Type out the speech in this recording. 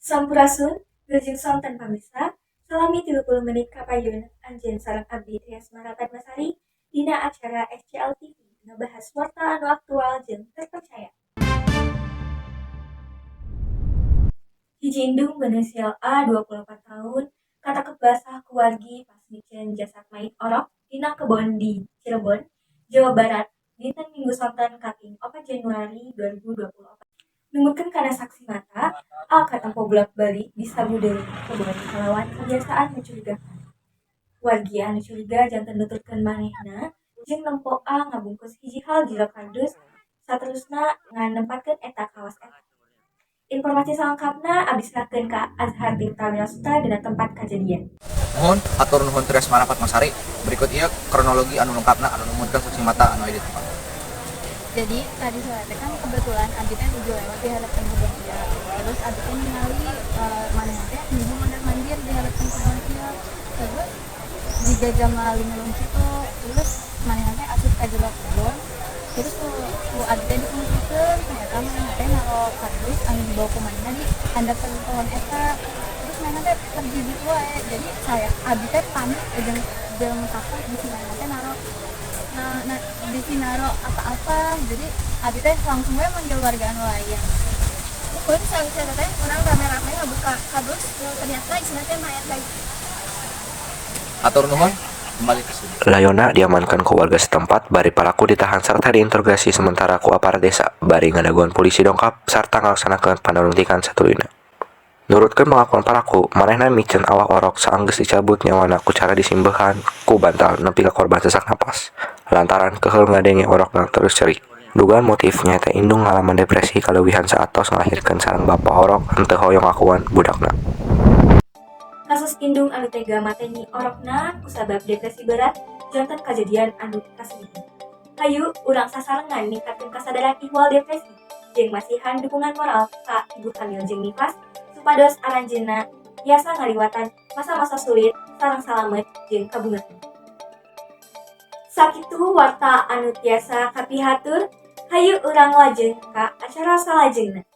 Sampurasun, Lujeng Sonten pamirsa, salami 30 menit kapayun anjeun sareng abdi Trias Marapat Masari dina acara SCL TV ngebahas warta anu aktual jeung terpercaya. Hiji indung berinisial A 24 tahun katakep basah ku wargi pas micen jasad mayit orok dina kebon di Cirebon, Jawa Barat dinten Minggu Sonten kaping 4 Januari 2024. Numutkeun kana saksi mata, A katempo bolak-balik di sabudeuring kebon kalawan kebiasaan mencurigakan. Wargi anu curiga janten nututkeun manehna jeung nempo A ngabungkus hiji hal jilak kardus, saterusna ngan nempatkeun eta kawas eta. Informasi salengkapna abdi serahkeun ka Azhar Tirta Wirasuta dina tempat kajadian. Mohon atur nuhun Trias Marapat Masari. Berikut ieu kronologi anu lengkapna anu numutkeun saksi mata anu aya di tempat. Jadi tadi sore kan kebetulan abdi teh nuju lewat di harapan kebun ieu. Terus abdi teh ningali manehna teh nuju mondar-mandir di harapan kebun ieu. Terus jika jam 5 kitu, terus manehna teh asup ka jero kebun. Terus ku abdi teh dikumpulkeun, ternyata manehna teh naro kardus anu dibawa ku manehna di handapan pohon eta. Terus manehna teh pergi gitu wae. Jadi saya abdi teh panik jeung takut di manehna teh naro di sinaro apa-apa, jadi abdi teh langsung we manggil warga anu lain. Pun sangseuna teh urang rame-rame ngabuka kardus, ternyata isina teh mayat bayi. Atur nuhun, kembali ke sini. Layona diamankan ku warga setempat, bari pelaku ditahan serta diinterogasi sementara ku aparat desa, bari ngadaguan polisi dongkap sarta ngalaksanakeun panaruntikan satuluyna. Nurutkeun pengakuan pelaku, manehna micen awak orok saenggeus dicabut nyawana ku cara disimbeuhan ku bantal nepi ka korban sesak napas. Lantaran keheul ngadenge orokna terus cerik. Dugaan motifnya teh indung ngalaman depresi kaleuwihan saatos ngalahirkeun sareng bapa orok henteu hoyong akuan budakna. Kasus indung anu tega mateni orokna kusabab depresi berat janten kajadian anu kaseuneut. Hayu urang sasarengan ningkatkeun kasadaran ihwal depresi jeung masihan dukungan moral ka ibu hamil jeung nifas supados aranjeunna tiasa ngaliwatan masa-masa sulit sareng salamet jeung kabungan. Sakitu warta anu tiasa kapihatur, hayu urang lajeng ka acara salajengna.